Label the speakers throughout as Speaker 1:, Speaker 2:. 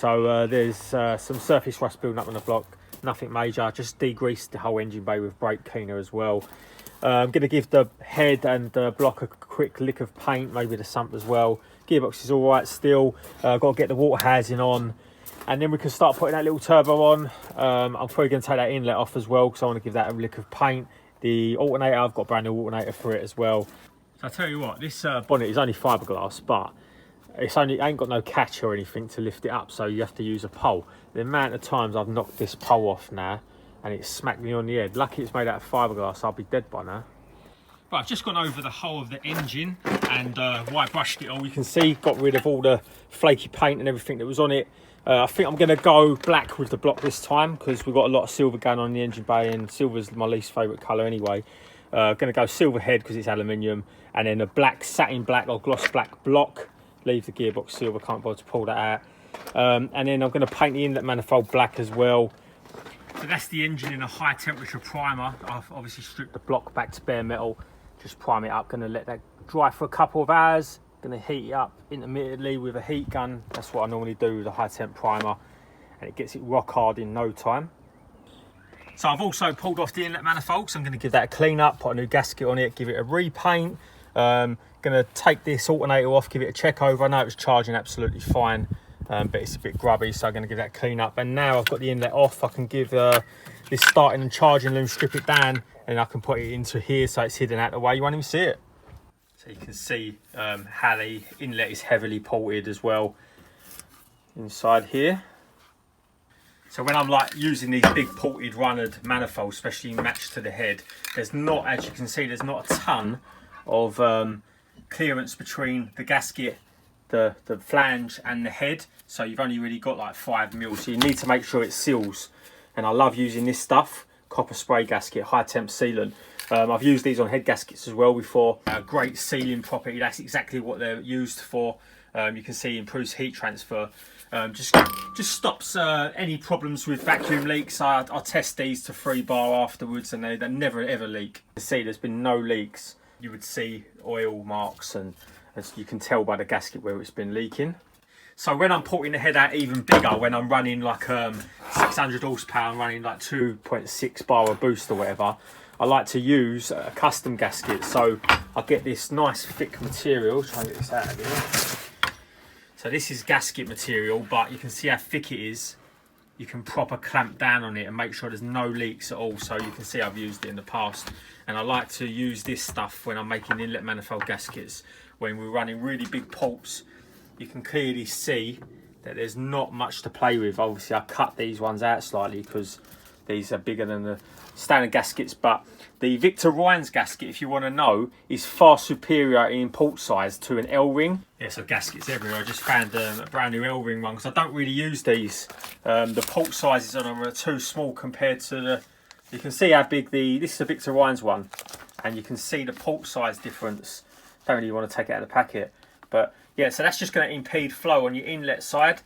Speaker 1: So there's some surface rust building up on the block, nothing major, just degreased the whole engine bay with brake cleaner as well. I'm going to give the head and the block a quick lick of paint, maybe the sump as well. Gearbox is all right still, got to get the water housing on, and then we can start putting that little turbo on. I'm probably going to take that inlet off as well because I want to give that a lick of paint. The alternator, I've got a brand new alternator for it as well. So I tell you what, this bonnet is only fiberglass, but it ain't got no catch or anything to lift it up, so you have to use a pole. The amount of times I've knocked this pole off now and it smacked me on the head. Lucky it's made out of fiberglass, I'll be dead by now. But I've just gone over the whole of the engine and white brushed it all. You can see, got rid of all the flaky paint and everything that was on it. I think I'm going to go black with the block this time because we've got a lot of silver going on in the engine bay, and silver's my least favourite colour anyway. Going to go silver head because it's aluminium, and then a black, satin black or gloss black block. Leave the gearbox silver, can't bother to pull that out. And then I'm going to paint the inlet manifold black as well. So that's the engine in a high temperature primer. I've obviously stripped the block back to bare metal, just prime it up. Going to let that dry for a couple of hours. Going to heat it up intermittently with a heat gun. That's what I normally do with a high temp primer, and it gets it rock hard in no time. So I've also pulled off the inlet manifold, so I'm going to give that a clean up, put a new gasket on it, give it a repaint. Going to take this alternator off, give it a check over. I know it was charging absolutely fine, but it's a bit grubby, so I'm going to give that a clean up. And now I've got the inlet off, I can give this starting and charging loom, strip it down, and I can put it into here so it's hidden out the way, you won't even see it. So you can see how the inlet is heavily ported as well inside here. So when I'm like using these big ported runnered manifolds, especially matched to the head, there's not, as you can see, there's not a ton of clearance between the gasket, the flange and the head, so you've only really got like 5 mil, so you need to make sure it seals. And I love using this stuff, copper spray gasket, high temp sealant. I've used these on head gaskets as well before. Great sealing property, that's exactly what they're used for. You can see improves heat transfer, just stops any problems with vacuum leaks. I test these to 3 bar afterwards, and they never ever leak. You can see there's been no leaks. You would see oil marks, and as you can tell by the gasket where it's been leaking. So when I'm putting the head out even bigger, when I'm running like 600 horsepower, I'm running like 2.6 bar a boost or whatever, I like to use a custom gasket. So I get this nice thick material, try and get this out of here. So this is gasket material, but you can see how thick it is. You can proper clamp down on it and make sure there's no leaks at all. So you can see I've used it in the past, and I like to use this stuff when I'm making inlet manifold gaskets. When we're running really big ports, you can clearly see that there's not much to play with. Obviously I cut these ones out slightly because these are bigger than the standard gaskets, but the Victor Ryan's gasket, if you want to know, is far superior in port size to an L-ring. Yeah, so gaskets everywhere. I just found a brand new L-ring one because I don't really use these. The port sizes on them are too small compared to the... You can see how big this is a Victor Ryan's one, and you can see the port size difference. Don't really want to take it out of the packet, but yeah, so that's just going to impede flow on your inlet side.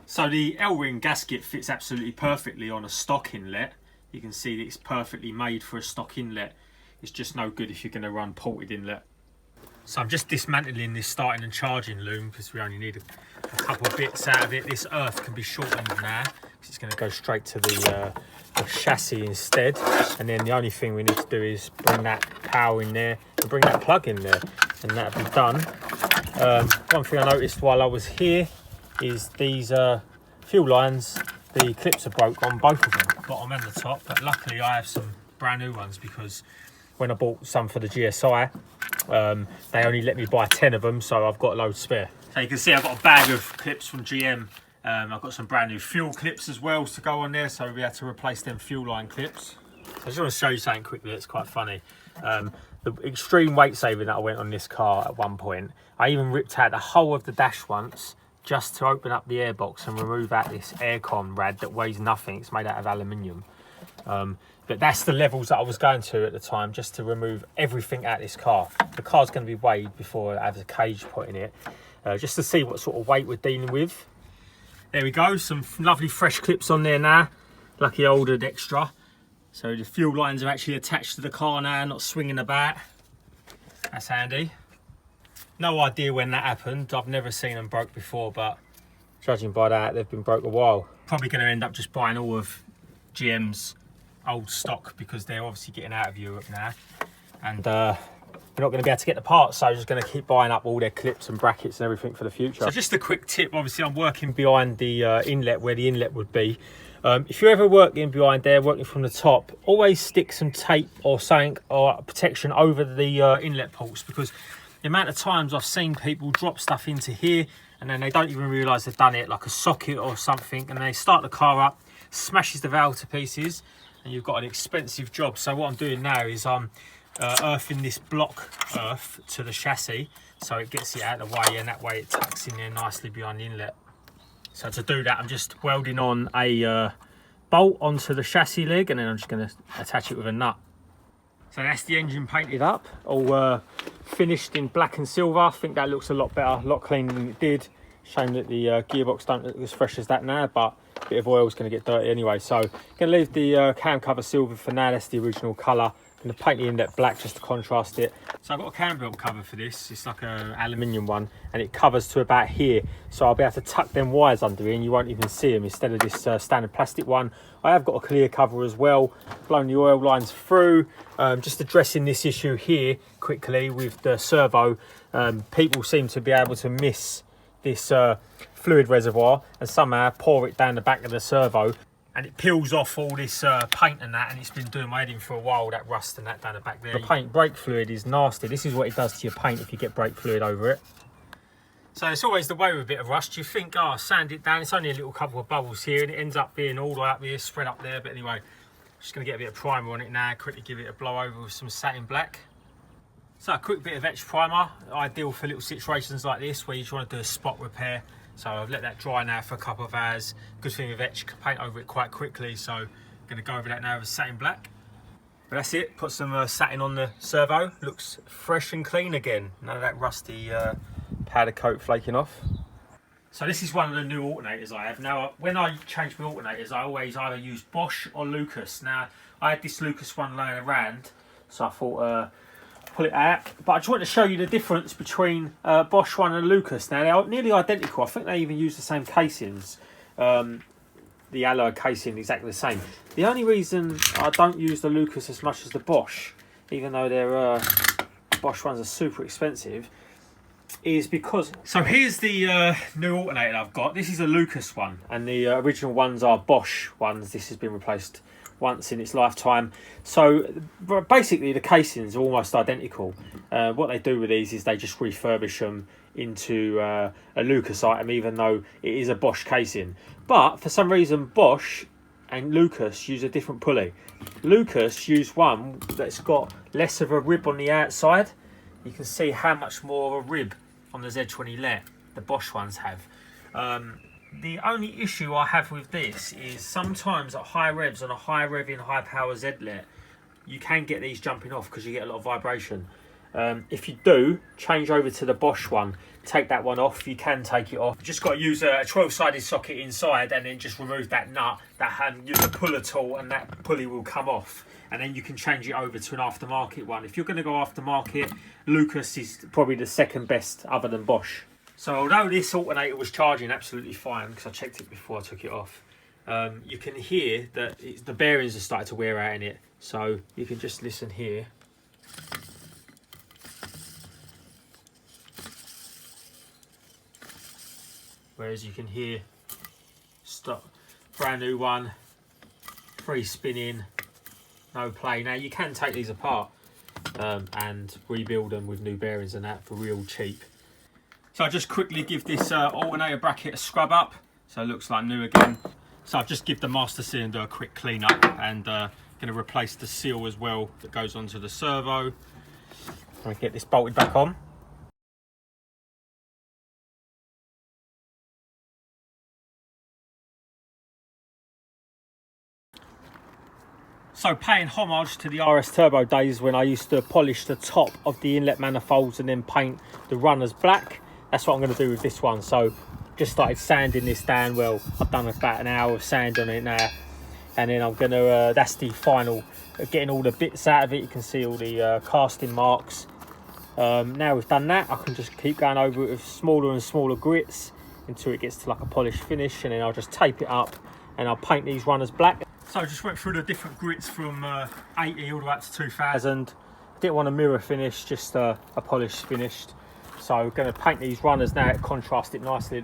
Speaker 1: So the L-ring gasket fits absolutely perfectly on a stock inlet. You can see that it's perfectly made for a stock inlet. It's just no good if you're going to run ported inlet. So I'm just dismantling this starting and charging loom because we only need a couple of bits out of it. This earth can be shortened now because it's going to go straight to the chassis instead. And then the only thing we need to do is bring that power in there and bring that plug in there, and that'll be done. One thing I noticed while I was here is these fuel lines, the clips are broke on both of them, bottom and the top, but luckily I have some brand new ones because when I bought some for the GSI, they only let me buy 10 of them, so I've got a load spare. So you can see I've got a bag of clips from GM. I've got some brand new fuel clips as well to go on there, so we had to replace them fuel line clips. I just want to show you something quickly, it's quite funny. The extreme weight saving that I went on this car at one point, I even ripped out the whole of the dash once just to open up the airbox and remove out this aircon rad that weighs nothing. It's made out of aluminium. But that's the levels that I was going to at the time, just to remove everything out of this car. The car's going to be weighed before I have a cage put in it, just to see what sort of weight we're dealing with. There we go, some lovely fresh clips on there now. Lucky ordered extra. So the fuel lines are actually attached to the car now, not swinging about. That's handy. No idea when that happened. I've never seen them broke before, but judging by that, they've been broke a while. Probably going to end up just buying all of GM's old stock, because they're obviously getting out of Europe now. And we're not going to be able to get the parts, so I'm just going to keep buying up all their clips and brackets and everything for the future. So just a quick tip, obviously I'm working behind the inlet, where the inlet would be. If you're ever working behind there, working from the top, always stick some tape or something or protection over the inlet ports, because the amount of times I've seen people drop stuff into here and then they don't even realise they've done it, like a socket or something, and they start the car up, smashes the valve to pieces, and you've got an expensive job. So what I'm doing now is I'm earthing this block earth to the chassis, so it gets it out of the way, and that way it tucks in there nicely behind the inlet. So to do that, I'm just welding on a bolt onto the chassis leg, and then I'm just going to attach it with a nut. So that's the engine painted up, all finished in black and silver. I think that looks a lot better, a lot cleaner than it did. Shame that the gearbox don't look as fresh as that now, but a bit of oil is going to get dirty anyway. So I'm going to leave the cam cover silver for now. That's the original colour. I'm going to paint the inlet black just to contrast it. So I've got a cam belt cover for this. It's like an aluminium one, and it covers to about here. So I'll be able to tuck them wires under here and you won't even see them, instead of this standard plastic one. I have got a clear cover as well, blown the oil lines through. Just addressing this issue here quickly with the servo. People seem to be able to miss this fluid reservoir and somehow pour it down the back of the servo, and it peels off all this paint and that, and it's been doing my head in for a while, that rust and that down the back there. The paint brake fluid is nasty. This is what it does to your paint if you get brake fluid over it. So it's always the way with a bit of rust. You think, oh, sand it down, it's only a little couple of bubbles here, and it ends up being all the way up here, spread up there. But anyway, just going to get a bit of primer on it now, quickly give it a blow over with some satin black. So a quick bit of etch primer, ideal for little situations like this where you just want to do a spot repair. So I've let that dry now for a couple of hours. Good thing with etch, you can paint over it quite quickly. So I'm going to go over that now with satin black. But that's it, put some satin on the servo. Looks fresh and clean again. None of that rusty powder coat flaking off. So this is one of the new alternators I have. Now, when I change my alternators, I always either use Bosch or Lucas. Now, I had this Lucas one laying around, so I thought pull it out. But I just want to show you the difference between Bosch one and Lucas. Now, they're nearly identical. I think they even use the same casings. The alloy casing exactly the same. The only reason I don't use the Lucas as much as the Bosch, even though their Bosch ones are super expensive, is because, so here's the new alternator I've got. This is a Lucas one, and the original ones are Bosch ones. This has been replaced once in its lifetime. So basically the casings are almost identical. What they do with these is they just refurbish them into a Lucas item, even though it is a Bosch casing. But for some reason Bosch and Lucas use a different pulley. Lucas use one that's got less of a rib on the outside. You can see how much more of a rib on the Z20let the Bosch ones have. The only issue I have with this is sometimes at high revs on a high revving high power Z-let, you can get these jumping off because you get a lot of vibration. If you do, change over to the Bosch one, take that one off. You can take it off. You just got to use a 12-sided socket inside, and then just remove that nut, use a puller tool, and that pulley will come off. And then you can change it over to an aftermarket one. If you're going to go aftermarket, Lucas is probably the second best other than Bosch. So although this alternator was charging absolutely fine, because I checked it before I took it off, you can hear that the bearings are starting to wear out in it. So you can just listen here. Whereas you can hear, stop, brand new one, free spinning, no play. Now you can take these apart and rebuild them with new bearings and that for real cheap. So I'll just quickly give this alternator bracket a scrub up, so it looks like new again. So I've just give the master cylinder a quick clean up, and going to replace the seal as well that goes onto the servo. I'll get this bolted back on. So paying homage to the RS Turbo days when I used to polish the top of the inlet manifolds and then paint the runners black, that's what I'm going to do with this one. So just started sanding this down. Well, I've done about an hour of sand on it now, and then I'm going to, that's the final, getting all the bits out of it. You can see all the casting marks. Now we've done that, I can just keep going over it with smaller and smaller grits until it gets to like a polished finish, and then I'll just tape it up and I'll paint these runners black. So I just went through the different grits from 80 all the way up to 2000. Didn't want a mirror finish, just a polished finished. So I'm going to paint these runners now to contrast it nicely.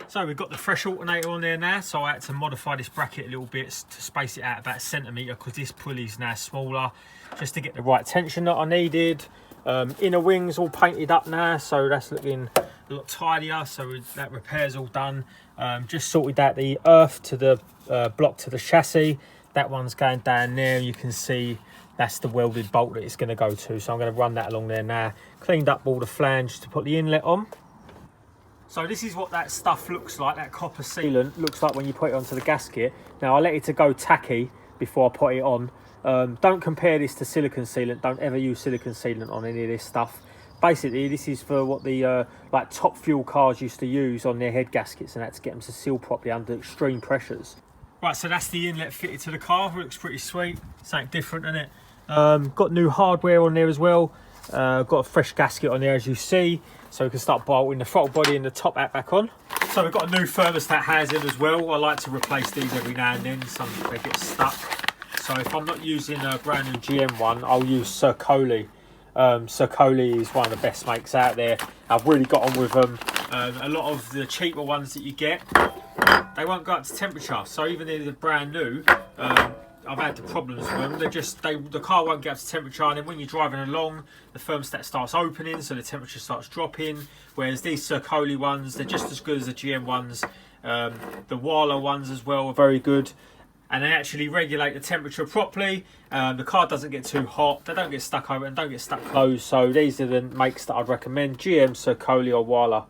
Speaker 1: So we've got the fresh alternator on there now, so I had to modify this bracket a little bit to space it out about a centimetre, because this pulley's now smaller, just to get the right tension that I needed. Inner wings all painted up now, so that's looking a lot tidier. So that repair's all done. Just sorted out the earth to the block to the chassis. That one's going down there. You can see that's the welded bolt that it's going to go to, so I'm going to run that along there now. Cleaned up all the flange to put the inlet on. So this is what that stuff looks like, that copper sealant looks like when you put it onto the gasket. Now I let it to go tacky before I put it on. Don't compare this to silicone sealant. Don't ever use silicone sealant on any of this stuff. Basically, this is for what the like top fuel cars used to use on their head gaskets and that, to get them to seal properly under extreme pressures. Right, so that's the inlet fitted to the car. Looks pretty sweet. Something different, isn't it? Got new hardware on there as well. Got a fresh gasket on there, as you see, so we can start bolting the throttle body and the top hat back on. So we've got a new thermostat housing as well. I like to replace these every now and then. Some they get stuck. So if I'm not using a brand new GM one, I'll use Z20let. Z20let is one of the best makes out there. I've really got on with them. A lot of the cheaper ones that you get, they won't go up to temperature. So even though they're brand new, I've had the problems with them. The car won't get up to temperature, and then when you're driving along, the thermostat starts opening, so the temperature starts dropping. Whereas these Z20let ones, they're just as good as the GM ones. The Wala ones as well are very good, and they actually regulate the temperature properly. The car doesn't get too hot, they don't get stuck over and don't get stuck closed. So these are the makes that I'd recommend: GM, Z20let or Wala.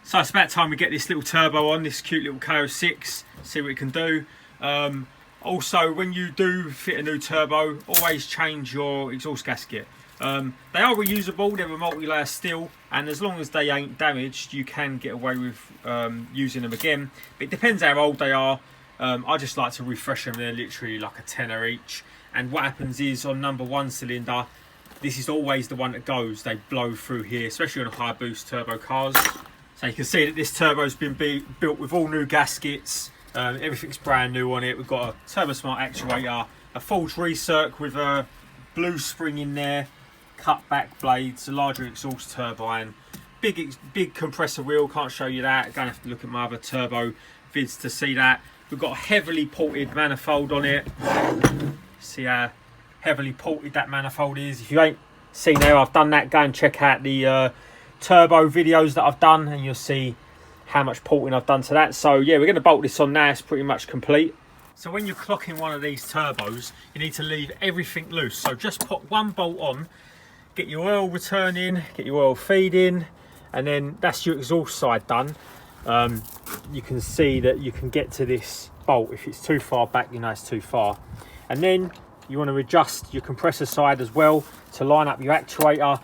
Speaker 1: So it's about time we get this little turbo on, this cute little K06, see what it can do. Also, when you do fit a new turbo, always change your exhaust gasket. They are reusable, they're a multi-layer steel, and as long as they ain't damaged, you can get away with using them again. But it depends how old they are. I just like to refresh them. They're literally like a tenner each. And what happens is, on number 1 cylinder, this is always the one that goes. They blow through here, especially on high boost turbo cars. So you can see that this turbo's been built with all new gaskets. Everything's brand new on it. We've got a turbo smart actuator, a forged recirc with a blue spring in there, cut back blades, a larger exhaust turbine, big compressor wheel. Can't show you that, gonna have to look at my other turbo vids to see that. We've got a heavily ported manifold on it. See how heavily ported that manifold is. If you ain't seen there, I've done that. Go and check out the turbo videos that I've done, and you'll see how much porting I've done to that. So yeah, we're going to bolt this on now. It's pretty much complete. So when you're clocking one of these turbos, you need to leave everything loose. So just put one bolt on, get your oil return in, get your oil feed in, and then that's your exhaust side done. You can see that you can get to this bolt. If it's too far back, you know it's too far. And then you want to adjust your compressor side as well to line up your actuator.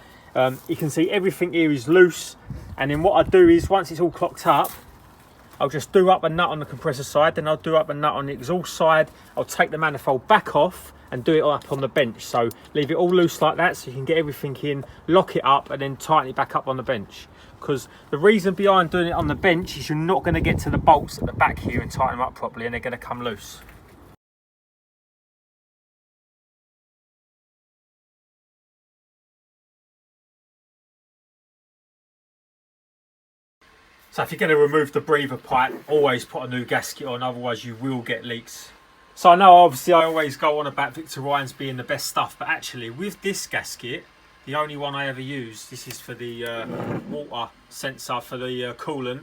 Speaker 1: You can see everything here is loose, and then what I do is, once it's all clocked up, I'll just do up a nut on the compressor side, then I'll do up a nut on the exhaust side. I'll take the manifold back off and do it up on the bench. So leave it all loose like that, so you can get everything in, lock it up, and then tighten it back up on the bench. Because the reason behind doing it on the bench is you're not going to get to the bolts at the back here and tighten them up properly, and they're going to come loose. So if you're going to remove the breather pipe, always put a new gasket on, otherwise you will get leaks. So I know obviously I always go on about Victor Ryan's being the best stuff, but actually with this gasket, the only one I ever use, this is for the water sensor for the coolant.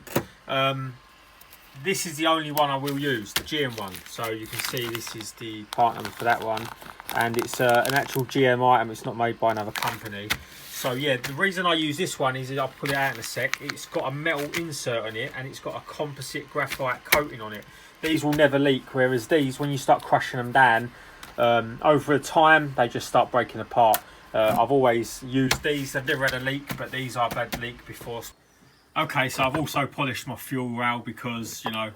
Speaker 1: This is the only one I will use, the GM one. So you can see this is the part number for that one, and it's an actual GM item. It's not made by another company. So yeah, the reason I use this one is, I'll pull it out in a sec, it's got a metal insert on it, and it's got a composite graphite coating on it. These will never leak, whereas these, when you start crushing them down, Over time they just start breaking apart. I've always used these, I've never had a leak, but these I've had a leak before. Okay, so I've also polished my fuel rail because, you know,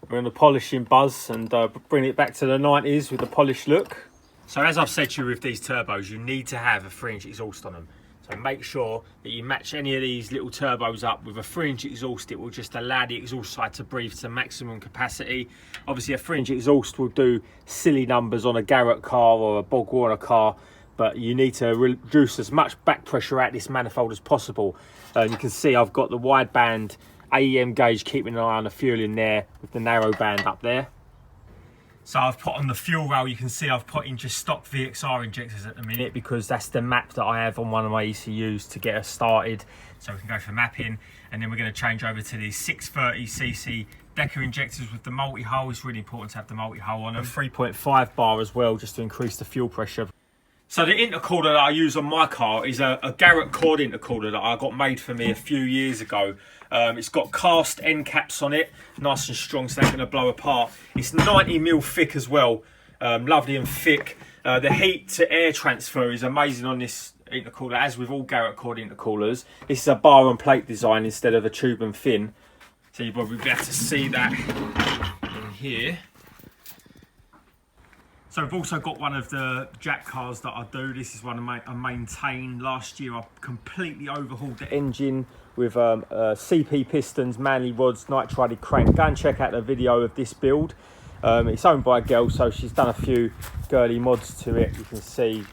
Speaker 1: we're on the polishing buzz, and bring it back to the 90s with the polished look. So as I've said to you with these turbos, you need to have a 3-inch exhaust on them. So make sure that you match any of these little turbos up with a 3-inch exhaust. It will just allow the exhaust side to breathe to maximum capacity. Obviously a 3-inch exhaust will do silly numbers on a Garrett car or a Bog Warner car, but you need to reduce as much back pressure out this manifold as possible. You can see I've got the wide band AEM gauge keeping an eye on the fuel in there with the narrow band up there. So I've put on the fuel rail, you can see I've put in just stock VXR injectors at the minute because that's the map that I have on one of my ECUs to get us started. So we can go for mapping, and then we're going to change over to these 630cc Decker injectors with the multi-hull. It's really important to have the multi-hull on them. 3.5 bar as well, just to increase the fuel pressure. So the intercooler that I use on my car is a Garrett cord intercooler that I got made for me a few years ago. It's got cast end caps on it, nice and strong, so they're going to blow apart. It's 90mm thick as well, lovely and thick. The heat to air transfer is amazing on this intercooler, as with all Garrett cord intercoolers. This is a bar and plate design instead of a tube and fin, so you'll probably be able to see that in here. So I've also got one of the jack cars that I do. This is one I maintain. Last year I completely overhauled the engine with CP pistons, Manley rods, nitrided crank. Go and check out the video of this build. It's owned by a girl, so she's done a few girly mods to it. You can see,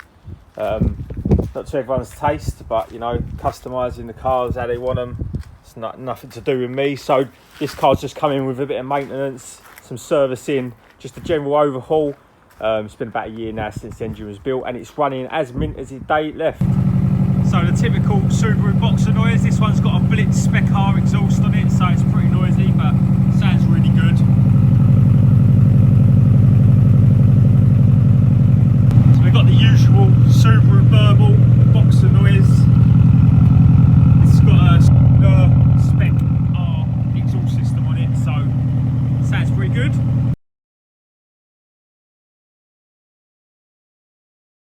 Speaker 1: not to everyone's taste, but you know, customising the cars how they want them. It's nothing to do with me. So this car's just come in with a bit of maintenance, some servicing, just a general overhaul. It's been about a year now since the engine was built, and it's running as mint as the day it left. So the typical Subaru boxer noise, this one's got a Blitz Spec R exhaust on it, so it's pretty noisy, but sounds really good. So we've got the usual Subaru burble boxer noise. It's got a Spec R exhaust system on it, so sounds pretty good.